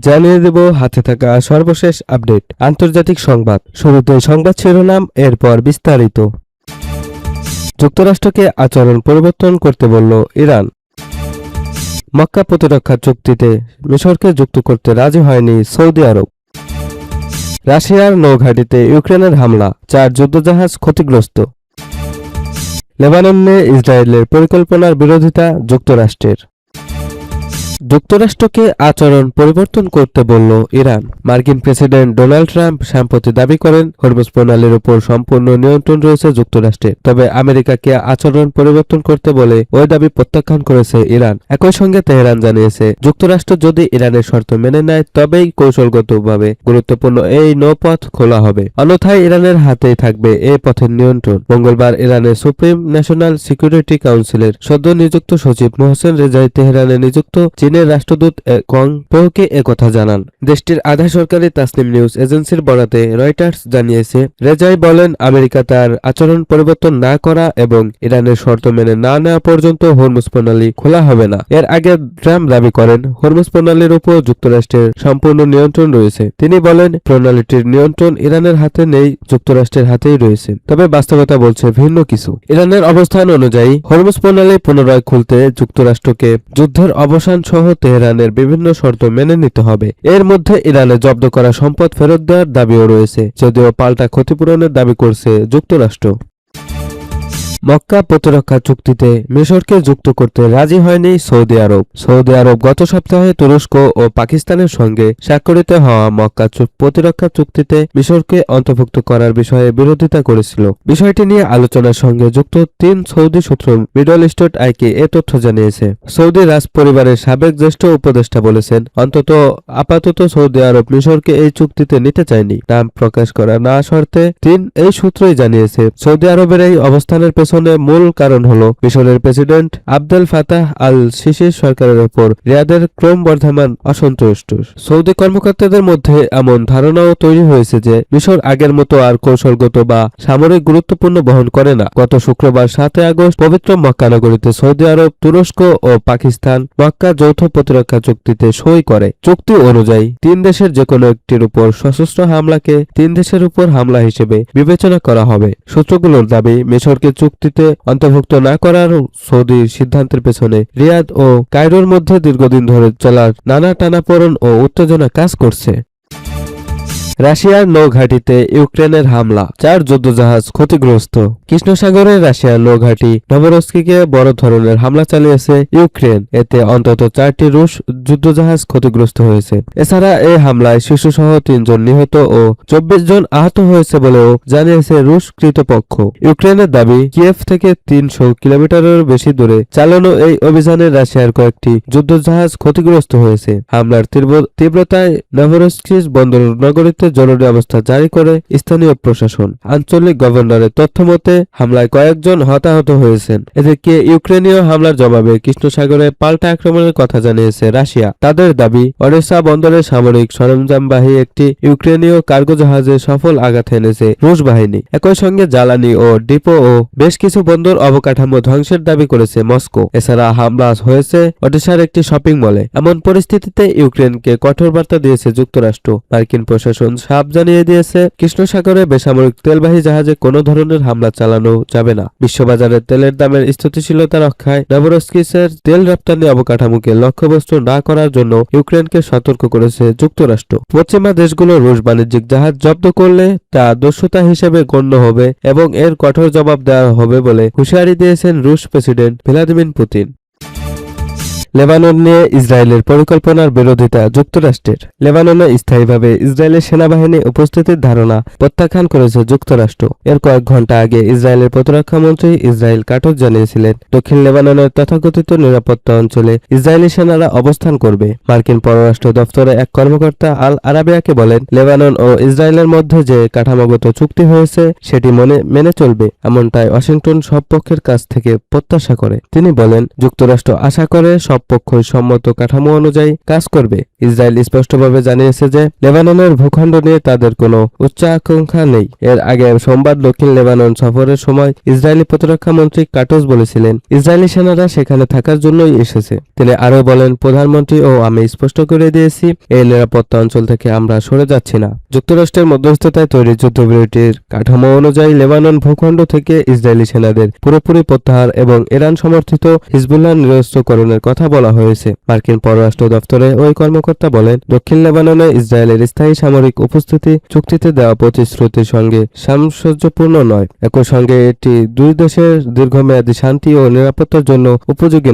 জানিয়ে দেব হাতে থাকা সর্বশেষ আপডেট আন্তর্জাতিক সংবাদ। শুরুতে সংবাদ শিরোনাম, এরপর বিস্তারিত। যুক্তরাষ্ট্রকে আচরণ পরিবর্তন করতে বলল ইরান। মক্কা প্রতিরক্ষা চুক্তিতে মিশরকে যুক্ত করতে রাজি হয়নি সৌদি আরব। রাশিয়ার নৌঘাঁটিতে ইউক্রেনের হামলা, 4 যুদ্ধজাহাজ ক্ষতিগ্রস্ত। লেবানন নিয়ে ইসরায়েলের পরিকল্পনার বিরোধিতা যুক্তরাষ্ট্রের। যুক্তরাষ্ট্রকে আচরণ পরিবর্তন করতে বলল ইরান। মার্কিন প্রেসিডেন্ট ডোনাল্ড ট্রাম্প সম্প্রতি দাবি করেন হরমুজ প্রণালীর উপর সম্পূর্ণ নিয়ন্ত্রণ রয়েছে যুক্তরাষ্ট্রের। তবে আমেরিকাকে আচরণ পরিবর্তন করতে বলে ওই দাবি প্রত্যাখ্যান করেছে ইরান। একই সঙ্গে তেহরান জানিয়েছে যুক্তরাষ্ট্র যদি ইরানের শর্ত মেনে নেয় তবেই কৌশলগতভাবে গুরুত্বপূর্ণ এই নৌপথ খোলা হবে, অন্যথায় ইরানের হাতেই থাকবে এ পথের নিয়ন্ত্রণ। মঙ্গলবার ইরানের সুপ্রিম ন্যাশনাল সিকিউরিটি কাউন্সিলের সদ্য নিযুক্ত সচিব মোহসেন রেজাই তেহরানে নিযুক্ত চীনের রাষ্ট্রদূত কং পেওকে একথা জানান। দেশটির আধা সরকারি তাসনিম নিউজ এজেন্সির বরাতে রয়টার্স জানিয়েছে, রেজাই বলেন আমেরিকা তার আচরণ পরিবর্তন না করা এবং ইরানের শর্ত মেনে না নেওয়া পর্যন্ত হরমুজ প্রণালী খোলা হবে না। এর আগে ট্রাম্প দাবি করেন হরমুজ প্রণালীর উপর যুক্তরাষ্ট্রের সম্পূর্ণ নিয়ন্ত্রণ রয়েছে। তিনি বলেন প্রণালীটির নিয়ন্ত্রণ ইরানের হাতে নেই, যুক্তরাষ্ট্রের হাতেই রয়েছে। তবে বাস্তবতা বলছে ভিন্ন কিছু। ইরানের অবস্থান অনুযায়ী হরমুজ প্রণালী পুনরায় খুলতে যুক্তরাষ্ট্রকে যুদ্ধের অবসান সহ তেহরানের বিভিন্ন শর্ত মেনে নিতে হবে। এর মধ্যে ইরানে জব্দ করা সম্পদ ফেরত দেওয়ার দাবিও রয়েছে, যদিও পাল্টা ক্ষতিপূরণের দাবি করছে যুক্তরাষ্ট্র। মক্কা প্রতিরক্ষা চুক্তিতে মিশরকে যুক্ত করতে রাজি হয়নি সৌদি আরব। সৌদি আরব গত সপ্তাহে তুরস্ক ও পাকিস্তানের সঙ্গে স্বাক্ষরিত হওয়া মক্কা প্রতিরক্ষা চুক্তিতে মিশরকে অন্তর্ভুক্ত করার বিষয়ে বিরোধিতা করেছিল। বিষয়টি নিয়ে আলোচনার সঙ্গে যুক্ত 3 সৌদি সূত্র মিডল ইস্ট আইকে এ তথ্য জানিয়েছে। সৌদি রাজ পরিবারের সাবেক জ্যেষ্ঠ উপদেষ্টা বলেছেন, আপাতত সৌদি আরব মিশরকে এই চুক্তিতে নিতে চায়নি। নাম প্রকাশ করা না শর্তে 3 এই সূত্রই জানিয়েছে। সৌদি আরবের এই অবস্থানের মূল কারণ হল মিশরের প্রেসিডেন্ট আবদেল ফাতাহ আল সিসির সরকারের উপর রিয়াদের ক্রমবর্ধমান অসন্তোষ। সৌদি কর্মকর্তাদের মধ্যে এমন ধারণাও তৈরি হয়েছে যে মিশর আগের মতো আর কৌশলগত বা সামরিক গুরুত্বপূর্ণ বহন করে না। গত শুক্রবার 7 আগস্ট পবিত্র মক্কা নগরীতে সৌদি আরব, তুরস্ক ও পাকিস্তান মক্কা যৌথ প্রতিরক্ষা চুক্তিতে সই করে। চুক্তি অনুযায়ী 3 দেশের যেকোনো একটির উপর সশস্ত্র হামলাকে 3 দেশের উপর হামলা হিসেবে বিবেচনা করা হবে। সূত্রগুলোর দাবি, মিশরকে চুক্তিতে অন্তর্ভুক্ত না করার সৌদির সিদ্ধান্তের পেছনে রিয়াদ ও কায়রোর মধ্যে দীর্ঘদিন ধরে চলা নানা টানাপোড়েন ও উত্তেজনা কাজ করছে। রাশিয়ার নৌঘাঁটিতে ইউক্রেনের হামলা, 4 যুদ্ধজাহাজ ক্ষতিগ্রস্ত। কৃষ্ণ সাগরের রাশিয়ার নৌঘাঁটি নভরস্কিকে বড় ধরনের হামলা চালিয়েছে ইউক্রেন। এতে অন্তত 4টি রুশ যুদ্ধজাহাজ ক্ষতিগ্রস্ত হয়েছে। এছাড়া এই হামলায় শিশুসহ 3 জন নিহত ও 24 জন আহত হয়েছে বলেও জানিয়েছে রুশ কর্তৃপক্ষ। ইউক্রেনের দাবি, কিয়েভ থেকে 300 কিলোমিটারের বেশি দূরে চালানো এই অভিযানে রাশিয়ার কয়েকটি যুদ্ধজাহাজ ক্ষতিগ্রস্ত হয়েছে। হামলার তীব্রতায় নভরস্কিস বন্দর নগরীতে জরুরি অবস্থা জারি করে স্থানীয় প্রশাসন। আঞ্চলিক গভর্নরের তথ্যমতে হামলায় কয়েকজন হতাহত হয়েছেন। এদিকে ইউক্রেনীয় হামলার জবাবে কৃষ্ণ সাগরে পাল্টা আক্রমণের কথা জানিয়েছে রাশিয়া। তাদের দাবি, ওডেসা বন্দরে সামরিক সরঞ্জামবাহী একটি ইউক্রেনীয় কার্গো জাহাজে সফল আঘাত এনেছে রুশ বাহিনী। একই সঙ্গে জ্বালানি ও ডিপো ও বেশ কিছু বন্দর অবকাঠামো ধ্বংসের দাবি করেছে মস্কো। এছাড়া হামলা হয়েছে ওডেসার একটি শপিং মলে। এমন পরিস্থিতিতে ইউক্রেনকে কঠোর বার্তা দিয়েছে যুক্তরাষ্ট্র। মার্কিন প্রশাসন সাপ জানিয়ে দিয়েছে, কৃষ্ণ সাগরে বেসামরিক তেলবাহী জাহাজে কোনো ধরনের হামলা চালানো যাবে না। বিশ্ববাজারে তেলের দামের স্থিতিশীলতা রক্ষায় নভরস্কিসের তেল রপ্তানি অবকাঠামোকে লক্ষ্যবস্তু না করার জন্য ইউক্রেনকে সতর্ক করেছে যুক্তরাষ্ট্র। পশ্চিমা দেশগুলো রুশ বাণিজ্যিক জাহাজ জব্দ করলে তা দস্যুতা হিসেবে গণ্য হবে এবং এর কঠোর জবাব দেওয়া হবে বলে হুঁশিয়ারি দিয়েছেন রুশ প্রেসিডেন্ট ভ্লাদিমির পুতিন। লেবানন নিয়ে ইসরায়েলের পরিকল্পনার বিরোধিতা যুক্তরাষ্ট্রের। লেবাননে স্থায়ীভাবে ইসরায়েলের সেনাবাহিনী উপস্থিতির ধারণা প্রত্যাখ্যান করেছে যুক্তরাষ্ট্র। এর কয়েক ঘণ্টা আগে ইসরায়েলের প্রতিরক্ষা মন্ত্রী ইসরায়েল কাটজ জানিয়েছিলেন, দক্ষিণ লেবাননের তথাকথিত নিরাপত্তা অঞ্চলে ইসরায়েলি সেনারা অবস্থান করবে। মার্কিন পররাষ্ট্র দপ্তরে এক কর্মকর্তা আল আরাবিয়াকে বলেন, লেবানন ও ইসরায়েলের মধ্যে যে কাঠামোগত চুক্তি হয়েছে সেটি মেনে চলবে, এমনটাই ওয়াশিংটন সব পক্ষের কাছ থেকে প্রত্যাশা করে। তিনি বলেন, যুক্তরাষ্ট্র আশা করে সব পক্ষই সম্মত কাঠামো অনুযায়ী কাজ করবে। ইসরায়েল স্পষ্টভাবে জানিয়েছে যে লেবাননের ভূখণ্ড নিয়ে তাদের কোনো উচ্চাকাঙ্ক্ষা নেই। এর আগে সোমবার দক্ষিণ লেবানন সফরের সময় ইসরায়েলি প্রতিরক্ষা মন্ত্রী কাটোস বলেছিলেন, ইসরায়েলি সেনারা সেখানে থাকার জন্যই এসেছে। তিনি আরও বলেন, প্রধানমন্ত্রী ও আমি স্পষ্ট করে দিয়েছি, এই নিরাপত্তা অঞ্চল থেকে আমরা সরে যাচ্ছি না। যুক্তরাষ্ট্রের মধ্যস্থতায় তৈরি যুদ্ধবিরতির কাঠামো অনুযায়ী লেবানন ভূখণ্ড থেকে ইসরায়েলি সেনাদের পুরোপুরি প্রত্যাহার এবং ইরান সমর্থিত হিজবুল্লাহ নিরস্ত্রকরণের কথা বলা হয়েছে। মার্কিন পররাষ্ট্র দপ্তরে ওই কর্মকর্তা বলেন, দক্ষিণ লেবাননে ইসরায়েলের স্থায়ী সামরিক উপস্থিতি চুক্তিতে দেওয়া প্রতিশ্রুতির সঙ্গে সামঞ্জস্যপূর্ণ নয়। একই সঙ্গে এটি দুই দেশের দীর্ঘমেয়াদী শান্তি ও নিরাপত্তার জন্য উপযোগী